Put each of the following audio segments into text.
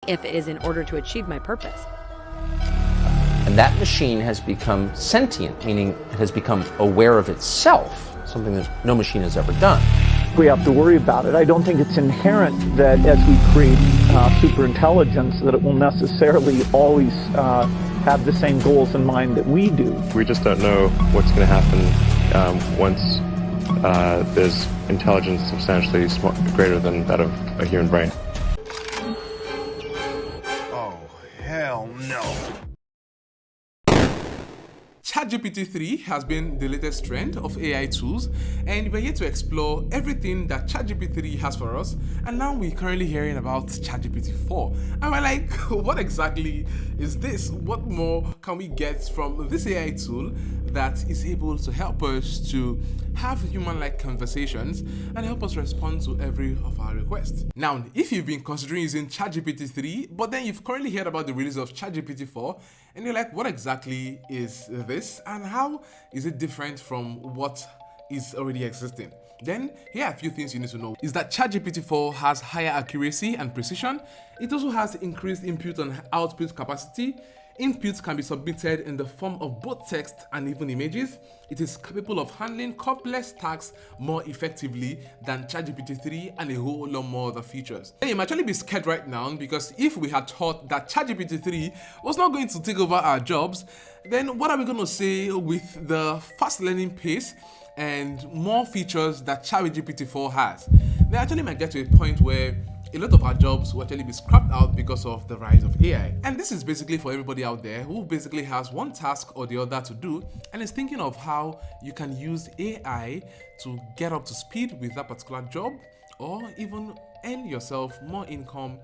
if it is in order to achieve my purpose. And that machine has become sentient, meaning it has become aware of itself, something that no machine has ever done. We have to worry about it. I don't think it's inherent that as we create super intelligence that it will necessarily always have the same goals in mind that we do. We just don't know what's going to happen once there's intelligence substantially greater than that of a human brain. Oh, hell no. ChatGPT 3 has been the latest trend of AI tools, and we're here to explore everything that ChatGPT 3 has for us. And now we're currently hearing about ChatGPT 4, and we're like, what exactly is this? What more can we get from this AI tool that is able to help us to have human-like conversations and help us respond to every of our requests? Now, if you've been considering using ChatGPT 3, but then you've currently heard about the release of ChatGPT 4, and you're like, what exactly is this? And how is it different from what is already existing? Then here are a few things you need to know. Is that ChatGPT 4 has higher accuracy and precision. It also has increased input and output capacity. Inputs can be submitted in the form of both text and even images. It is capable of handling complex tasks more effectively than ChatGPT 3 and a whole lot more other features. And you might actually be scared right now, because if we had thought that ChatGPT 3 was not going to take over our jobs, then what are we going to say with the fast learning pace and more features that ChatGPT 4 has? They actually might get to a point where a lot of our jobs will actually be scrapped out because of the rise of AI. And this is basically for everybody out there who basically has one task or the other to do and is thinking of how you can use AI to get up to speed with that particular job, or even earn yourself more income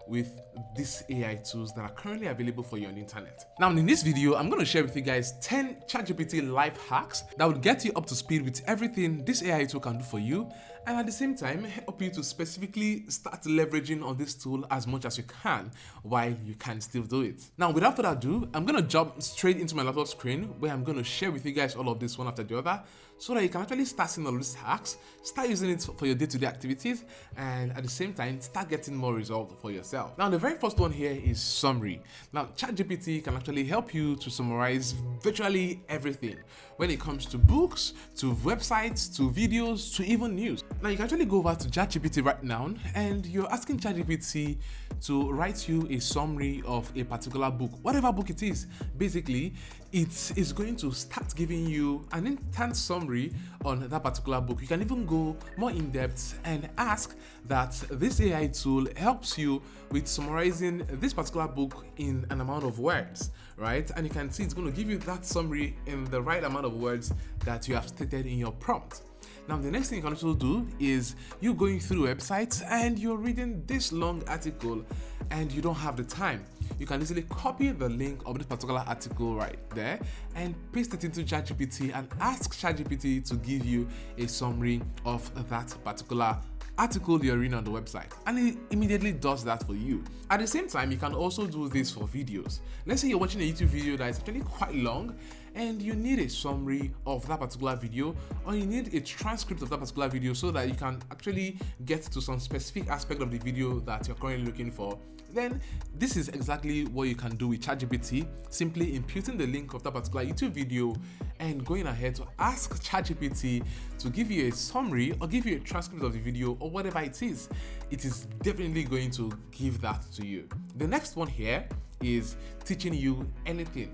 with these AI tools that are currently available for you on the internet. Now, in this video, I'm going to share with you guys 10 ChatGPT life hacks that will get you up to speed with everything this AI tool can do for you, and at the same time help you to specifically start leveraging on this tool as much as you can while you can still do it. Now, without further ado, I'm going to jump straight into my laptop screen where I'm going to share with you guys all of this one after the other, so that you can actually start seeing all these hacks, start using it for your day-to-day activities, and at the same time start getting more results for yourself. Now, the very first one here is summary. Now, ChatGPT can actually help you to summarize virtually everything when it comes to books, to websites, to videos, to even news. Now, you can actually go over to ChatGPT right now and you're asking ChatGPT to write you a summary of a particular book, whatever book it is. Basically, it is going to start giving you an instant summary on that particular book. You can even go more in depth and ask that this AI tool helps you with summarizing this particular book in an amount of words, right? And you can see it's going to give you that summary in the right amount of words that you have stated in your prompt. Now, the next thing you can also do is you going through websites and you're reading this long article and you don't have the time. You can easily copy the link of this particular article right there and paste it into ChatGPT and ask ChatGPT to give you a summary of that particular article you're reading on the website, and it immediately does that for you. At the same time, you can also do this for videos. Let's say you're watching a YouTube video that is actually quite long and you need a summary of that particular video, or you need a transcript of that particular video so that you can actually get to some specific aspect of the video that you're currently looking for. Then this is exactly what you can do with ChatGPT, simply inputting the link of that particular YouTube video and going ahead to ask ChatGPT to give you a summary or give you a transcript of the video or whatever it is. It is definitely going to give that to you. The next one here is teaching you anything.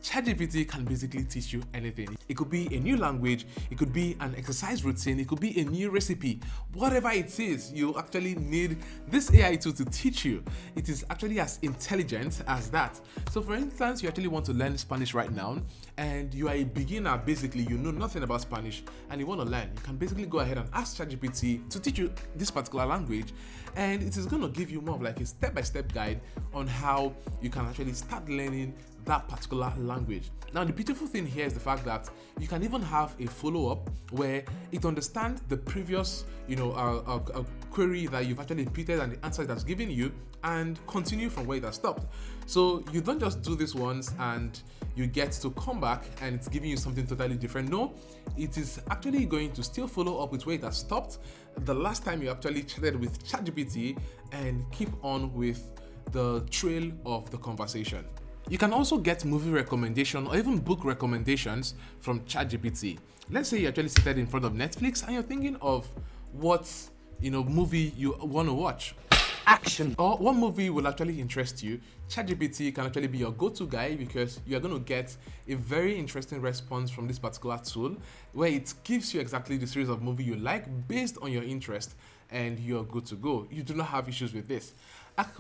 ChatGPT can basically teach you anything. It could be a new language, it could be an exercise routine, it could be a new recipe. Whatever it is, you actually need this AI tool to teach you. It is actually as intelligent as that. So for instance, you actually want to learn Spanish right now and you are a beginner, basically you know nothing about Spanish and you want to learn. You can basically go ahead and ask ChatGPT to teach you this particular language, and it is going to give you more of like a step-by-step guide on how you can actually start learning that particular language. Now, the beautiful thing here is the fact that you can even have a follow-up where it understands the previous, a query that you've actually repeated and the answer it has given you, and continue from where it has stopped. So you don't just do this once and you get to come back and it's giving you something totally different. No, it is actually going to still follow up with where it has stopped the last time you actually chatted with ChatGPT and keep on with the trail of the conversation. You can also get movie recommendation or even book recommendations from ChatGPT. Let's say you're actually seated in front of Netflix and you're thinking of what movie you want to watch. Action. Or what movie will actually interest you. ChatGPT can actually be your go-to guy because you are going to get a very interesting response from this particular tool where it gives you exactly the series of movie you like based on your interest, and you're good to go. You do not have issues with this.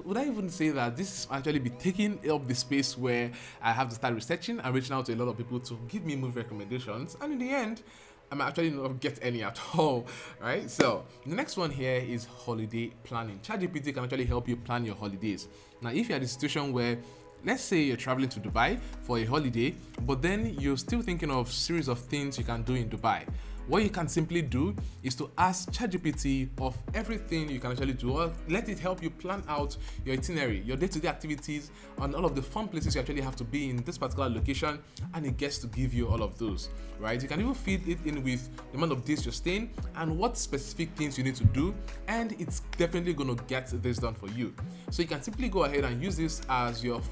Would I even say that this actually be taking up the space where I have to start researching and reaching out to a lot of people to give me movie recommendations, and in the end, I might actually not get any at all, right? So the next one here is holiday planning. ChatGPT can actually help you plan your holidays. Now, if you're at a situation where, let's say you're traveling to Dubai for a holiday, but then you're still thinking of series of things you can do in Dubai, what you can simply do is to ask ChatGPT of everything you can actually do, or let it help you plan out your itinerary, your day-to-day activities, and all of the fun places you actually have to be in this particular location, and it gets to give you all of those, right? You can even feed it in with the amount of days you're staying and what specific things you need to do, and it's definitely going to get this done for you. So you can simply go ahead and use this as your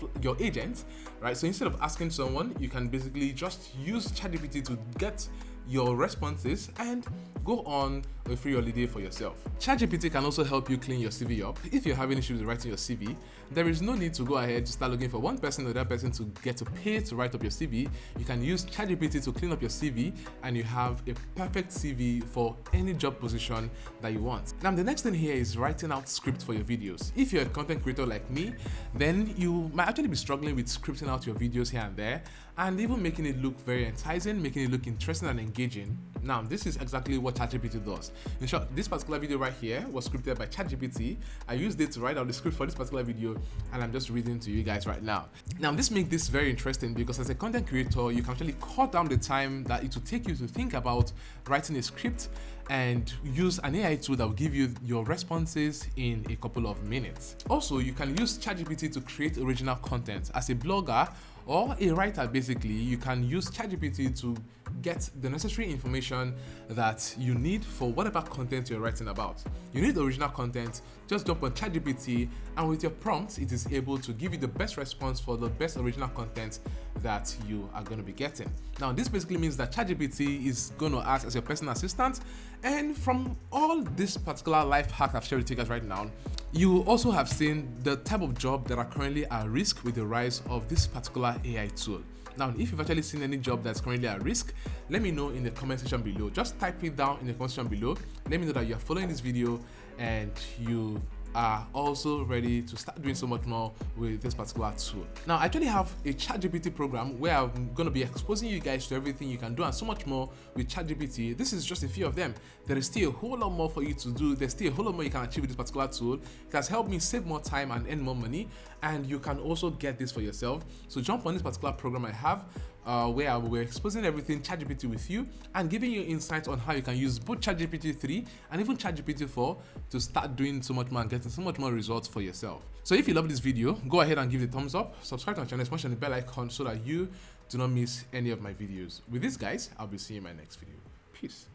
agent, right? So instead of asking someone, you can basically just use ChatGPT to get your responses and go on a free holiday for yourself. ChatGPT can also help you clean your CV up. If you're having issues with writing your CV, there is no need to go ahead to start looking for one person or that person to get to pay to write up your CV. You can use ChatGPT to clean up your CV and you have a perfect CV for any job position that you want. Now, the next thing here is writing out scripts for your videos. If you're a content creator like me, then you might actually be struggling with scripting out your videos here and there, and even making it look very enticing, making it look interesting and engaging. Now, this is exactly what ChatGPT does. In short, this particular video right here was scripted by ChatGPT. I used it to write out the script for this particular video, and I'm just reading to you guys right now. Now, this makes this very interesting because as a content creator, you can actually cut down the time that it will take you to think about writing a script and use an AI tool that will give you your responses in a couple of minutes. Also, you can use ChatGPT to create original content. As a blogger or a writer, basically, you can use ChatGPT to get the necessary information that you need for whatever content you're writing about. You need original content, just jump on ChatGPT, and with your prompts, it is able to give you the best response for the best original content that you are going to be getting. Now, this basically means that ChatGPT is going to act as your personal assistant, and from all this particular life hack I've shared with you guys right now, you also have seen the type of job that are currently at risk with the rise of this particular AI tool. Now, if you've actually seen any job that's currently at risk, let me know in the comment section below. Just type it down in the comment section below. Let me know that you're following this video and you are also ready to start doing so much more with this particular tool. Now, I actually have a ChatGPT program where I'm going to be exposing you guys to everything you can do and so much more with ChatGPT. This is just a few of them. There is still a whole lot more for you to do. There's still a whole lot more you can achieve with this particular tool. It has helped me save more time and earn more money, and you can also get this for yourself. So jump on this particular program I have, where we're exposing everything ChatGPT with you and giving you insights on how you can use both ChatGPT 3 and even ChatGPT 4 to start doing so much more and getting so much more results for yourself. So if you love this video, go ahead and give it a thumbs up, subscribe to my channel, smash on the bell icon so that you do not miss any of my videos. With this, guys, I'll be seeing you in my next video. Peace.